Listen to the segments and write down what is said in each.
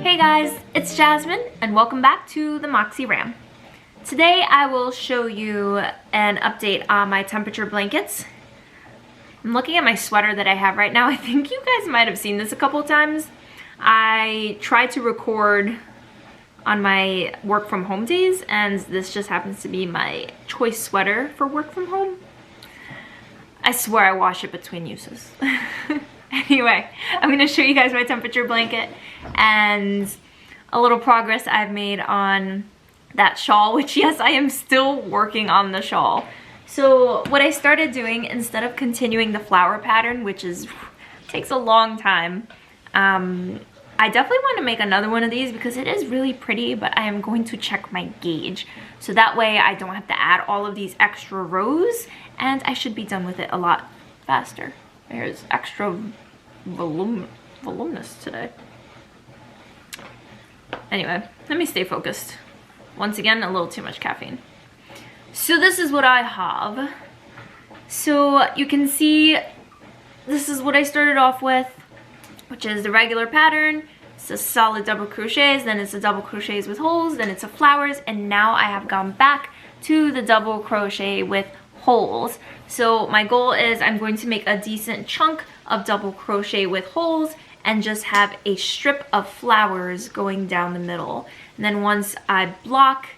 Hey guys, it's Jasmine and welcome back to the Moxie Ram. Today I will show you an update on my temperature blankets. I'm looking at my sweater that I have right now. I think you guys might have seen this a couple times. I tried to record on my work from home days and this just happens to be my choice sweater for work from home. I swear I wash it between uses. Anyway, I'm gonna show you guys my temperature blanket and a little progress I've made on that shawl, which yes, I am still working on the shawl. So what I started doing, instead of continuing the flower pattern, which takes a long time, I definitely want to make another one of these because it is really pretty, but I am going to check my gauge. So that way I don't have to add all of these extra rows and I should be done with it a lot faster. There's extra voluminous today. Anyway, let me stay focused. Once again, a little too much caffeine. So this is what I have. So you can see this is what I started off with, which is the regular pattern. It's a solid double crochets, then it's a double crochets with holes, then it's a flowers, and now I have gone back to the double crochet with holes. So my goal is I'm going to make a decent chunk of double crochet with holes and just have a strip of flowers going down the middle. And then once I block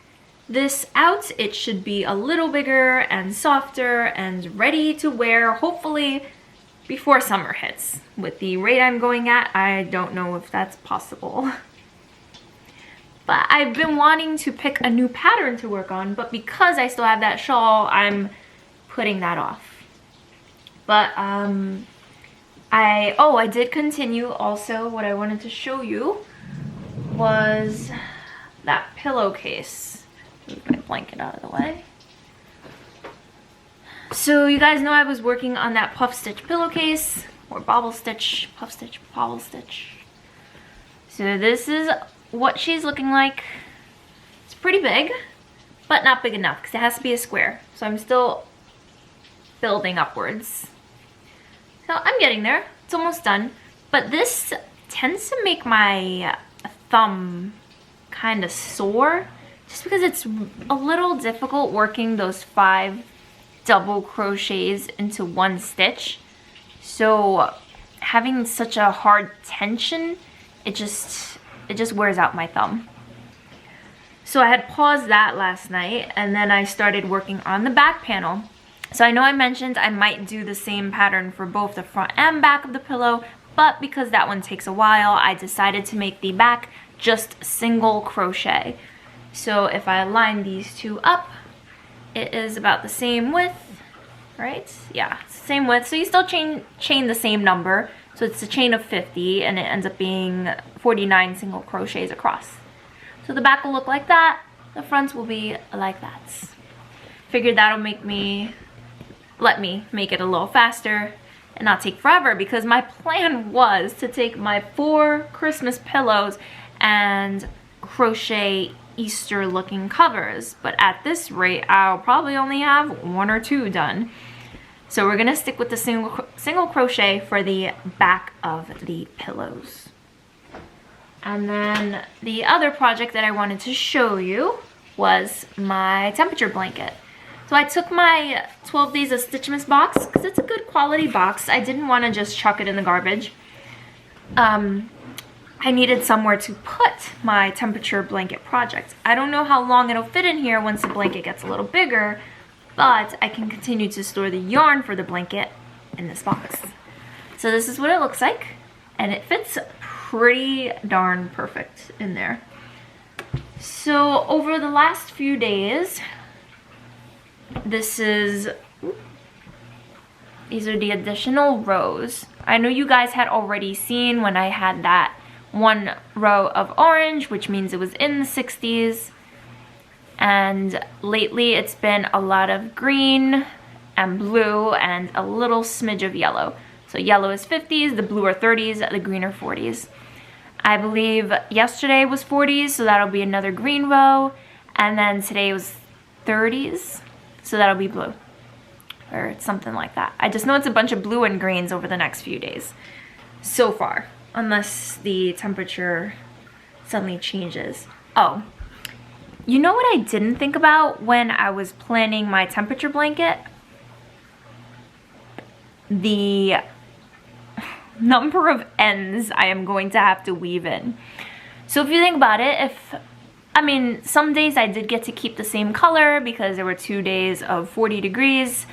this out, it should be a little bigger and softer and ready to wear, hopefully before summer hits. With the rate I'm going at, I don't know if that's possible. But I've been wanting to pick a new pattern to work on, but because I still have that shawl, I'm putting that off. But I did continue also. What I wanted to show you was that pillowcase. Move my blanket out of the way. So you guys know I was working on that puff stitch pillowcase, or bobble stitch, puff stitch, bobble stitch. So this is what she's looking like. It's pretty big, but not big enough because it has to be a square. So I'm still building upwards. So I'm getting there. It's almost done. But this tends to make my thumb kind of sore just because it's a little difficult working those 5 double crochets into one stitch. So having such a hard tension, it just wears out my thumb. So I had paused that last night and then I started working on the back panel. So I know I mentioned I might do the same pattern for both the front and back of the pillow, but because that one takes a while, I decided to make the back just single crochet. So if I line these two up, it is about the same width, right? Yeah, it's the same width. So you still chain the same number. So it's a chain of 50 and it ends up being 49 single crochets across. So the back will look like that. The front will be like that. Figured that'll let me make it a little faster and not take forever, because my plan was to take my 4 Christmas pillows and crochet Easter looking covers, but at this rate I'll probably only have 1 or 2 done. So we're gonna stick with the single crochet for the back of the pillows. And then the other project that I wanted to show you was my temperature blanket. So I took my 12 Days of Stitchmas box because it's a good quality box. I didn't want to just chuck it in the garbage. I needed somewhere to put my temperature blanket project. I don't know how long it'll fit in here once the blanket gets a little bigger, but I can continue to store the yarn for the blanket in this box. So this is what it looks like, and it fits pretty darn perfect in there. So over the last few days, these are the additional rows. I know you guys had already seen when I had that 1 row of orange, which means it was in the 60s. And lately it's been a lot of green and blue and a little smidge of yellow. So yellow is 50s, the blue are 30s, the green are 40s. I believe yesterday was 40s, so that'll be another green row. And then today was 30s. So that'll be blue, or something like that. I just know it's a bunch of blue and greens over the next few days so far, unless the temperature suddenly changes. Oh, you know what I didn't think about when I was planning my temperature blanket? The number of ends I am going to have to weave in. So if you think about it, some days I did get to keep the same color because there were 2 days of 40 degrees.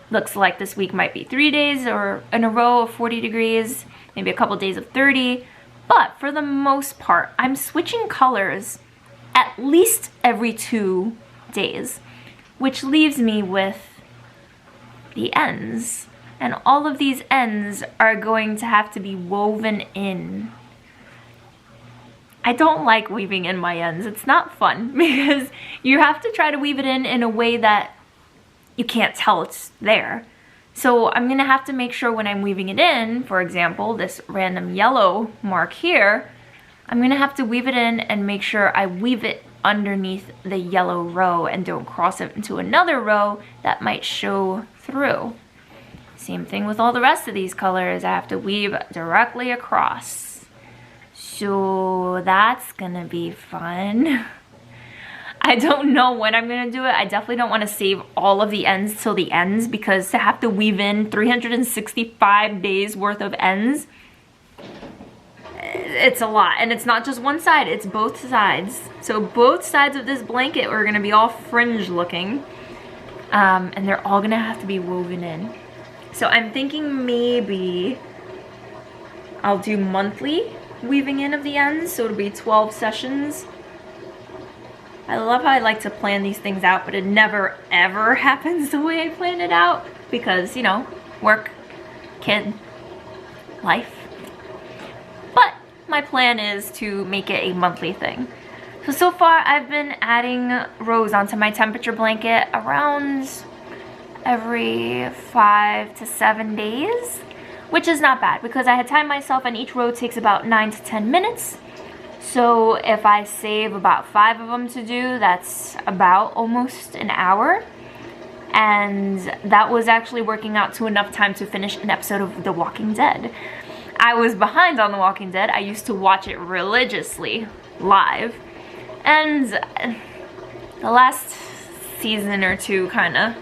Looks like this week might be 3 days or in a row of 40 degrees, maybe a couple days of 30. But for the most part, I'm switching colors at least every 2 days, which leaves me with the ends. And all of these ends are going to have to be woven in. I don't like weaving in my ends. It's not fun because you have to try to weave it in a way that you can't tell it's there. So I'm gonna have to make sure when I'm weaving it in, for example, this random yellow mark here, I'm gonna have to weave it in and make sure I weave it underneath the yellow row and don't cross it into another row that might show through. Same thing with all the rest of these colors. I have to weave directly across. So that's gonna be fun. I don't know when I'm gonna do it. I definitely don't wanna save all of the ends till the ends, because to have to weave in 365 days worth of ends, it's a lot. And it's not just one side, it's both sides. So both sides of this blanket are gonna be all fringe looking. And they're all gonna have to be woven in. So I'm thinking maybe I'll do monthly weaving in of the ends, so it'll be 12 sessions. I love how I like to plan these things out, but it never ever happens the way I plan it out because, you know, work, kid, life. But my plan is to make it a monthly thing. So far I've been adding rows onto my temperature blanket around every 5 to 7 days, which is not bad because I had timed myself and each row takes about 9 to 10 minutes. So if I save about 5 of them to do, that's about almost an hour. And that was actually working out to enough time to finish an episode of The Walking Dead. I was behind on The Walking Dead. I used to watch it religiously live. And the last season or two kinda.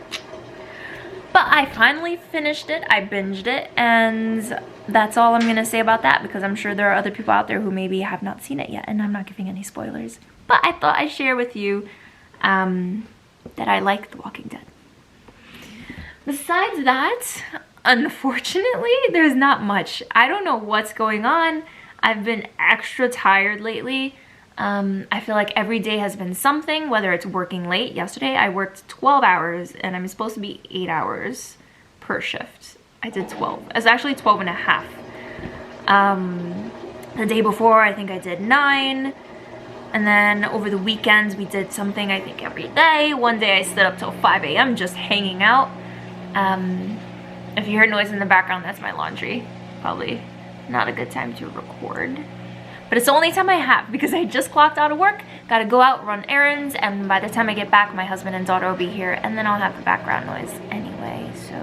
But I finally finished it, I binged it, and that's all I'm gonna say about that because I'm sure there are other people out there who maybe have not seen it yet, and I'm not giving any spoilers. But I thought I'd share with you that I like The Walking Dead. Besides that, unfortunately, there's not much. I don't know what's going on. I've been extra tired lately. I feel like every day has been something, whether it's working late. Yesterday I worked 12 hours and I'm supposed to be 8 hours per shift. I did 12. It's actually 12 and a half. The day before I think I did 9. And then over the weekends we did something I think every day. One day I stood up till 5 a.m. just hanging out. If you hear noise in the background, that's my laundry. Probably not a good time to record. But it's the only time I have because I just clocked out of work, gotta go out, run errands, and by the time I get back, my husband and daughter will be here, and then I'll have the background noise anyway, so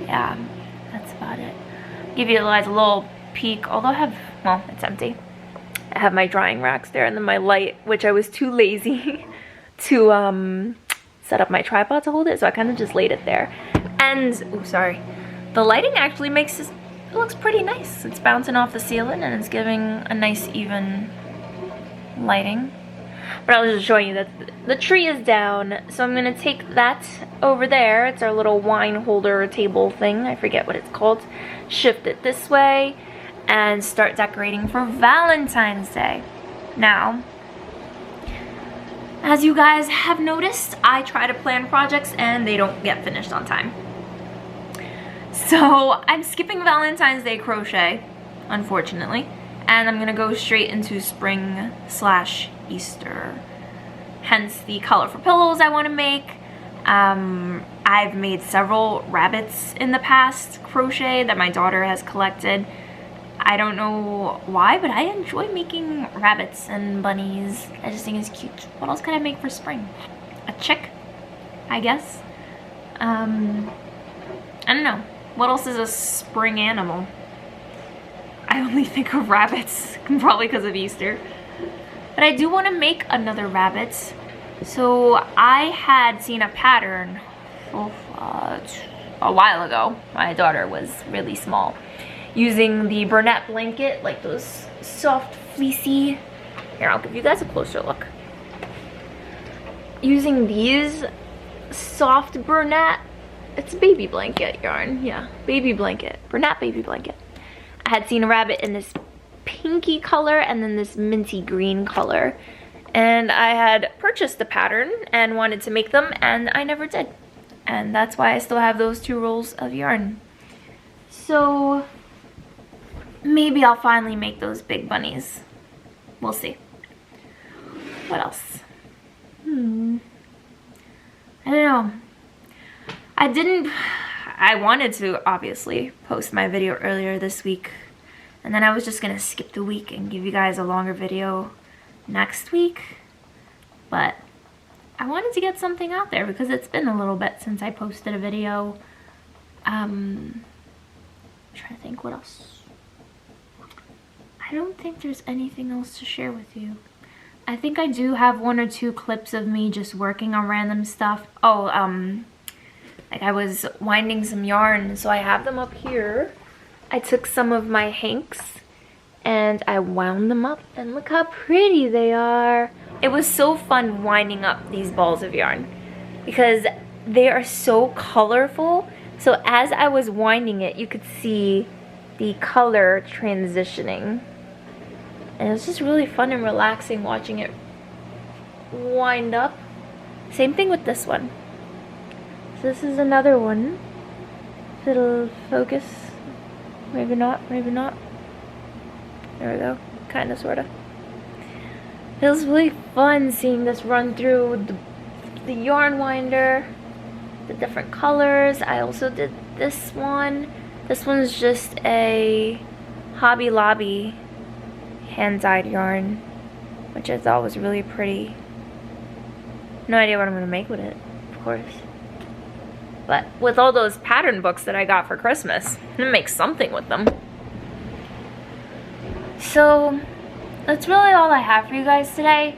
yeah, that's about it. Give you guys a little peek, although I have, well, it's empty. I have my drying racks there, and then my light, which I was too lazy to set up my tripod to hold it, so I kind of just laid it there. And, oh, sorry, the lighting actually makes this, it looks pretty nice. It's bouncing off the ceiling and it's giving a nice even lighting. But I was just showing you that the tree is down, so I'm gonna take that over there. It's our little wine holder table thing, I forget what it's called. Shift it this way and start decorating for Valentine's Day. Now, as you guys have noticed, I try to plan projects and they don't get finished on time. So I'm skipping Valentine's Day crochet, unfortunately, and I'm gonna go straight into spring/Easter. Hence the colorful pillows I want to make. I've made several rabbits in the past crochet that my daughter has collected. I don't know why, but I enjoy making rabbits and bunnies. I just think it's cute. What else can I make for spring? A chick, I guess. I don't know. What else is a spring animal? I only think of rabbits, probably because of Easter. But I do want to make another rabbit. So I had seen a pattern a while ago. My daughter was really small. Using the Bernat blanket, like those soft fleecy. Here, I'll give you guys a closer look. Using these soft Bernat, it's baby blanket yarn, yeah, baby blanket, Bernat baby blanket. I had seen a rabbit in this pinky color and then this minty green color. And I had purchased the pattern and wanted to make them, and I never did. And that's why I still have those 2 rolls of yarn. So maybe I'll finally make those big bunnies. We'll see. What else? I don't know. I wanted to obviously post my video earlier this week, and then I was just gonna skip the week and give you guys a longer video next week, but I wanted to get something out there because it's been a little bit since I posted a video. I'm trying to think what else. I don't think there's anything else to share with you. I think I do have 1 or 2 clips of me just working on random stuff. Oh, like I was winding some yarn, so I have them up here. I took some of my hanks and I wound them up, and look how pretty they are. It was so fun winding up these balls of yarn because they are so colorful. So as I was winding it, you could see the color transitioning. And it was just really fun and relaxing watching it wind up. Same thing with this one. So this is another one. It'll focus. Maybe not, maybe not. There we go. Kinda, sorta. It was really fun seeing this run through the yarn winder, the different colors. I also did this one. This one's just a Hobby Lobby hand-dyed yarn, which I thought was really pretty. No idea what I'm gonna make with it, of course. But with all those pattern books that I got for Christmas, I'm gonna make something with them. So that's really all I have for you guys today.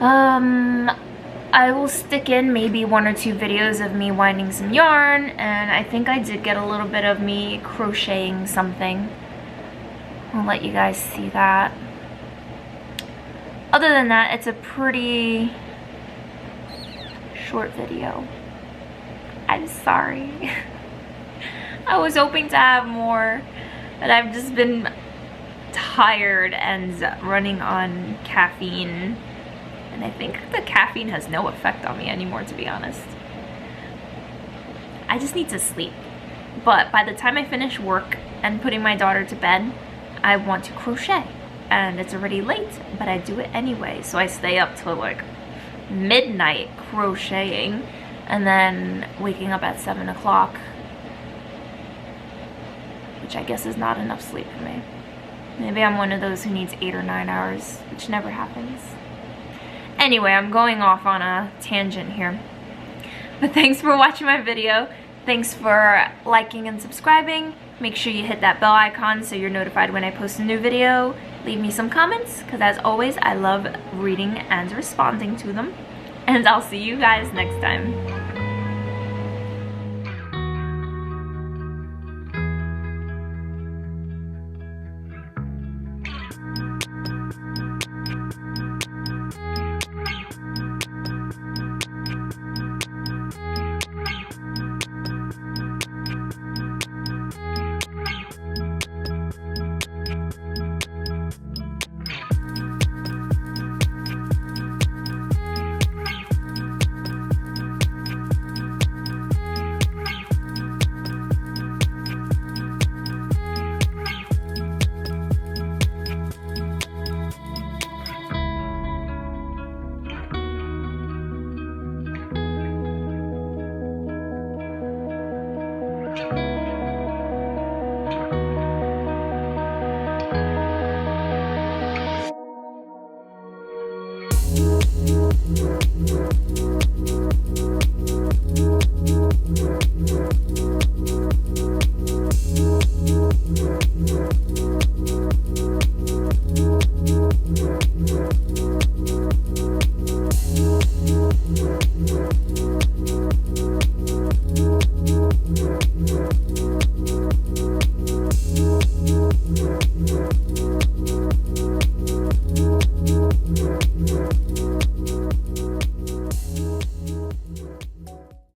I will stick in maybe 1 or 2 videos of me winding some yarn, and I think I did get a little bit of me crocheting something. I'll let you guys see that. Other than that, it's a pretty short video. I'm sorry. I was hoping to have more, but I've just been tired and running on caffeine, and I think the caffeine has no effect on me anymore, to be honest. I just need to sleep. But by the time I finish work and putting my daughter to bed, I want to crochet, and it's already late, but I do it anyway. So I stay up till like midnight crocheting, and then waking up at 7 o'clock, which I guess is not enough sleep for me. Maybe I'm one of those who needs 8 or 9 hours, which never happens. Anyway, I'm going off on a tangent here. But thanks for watching my video. Thanks for liking and subscribing. Make sure you hit that bell icon so you're notified when I post a new video. Leave me some comments, because as always, I love reading and responding to them. And I'll see you guys next time.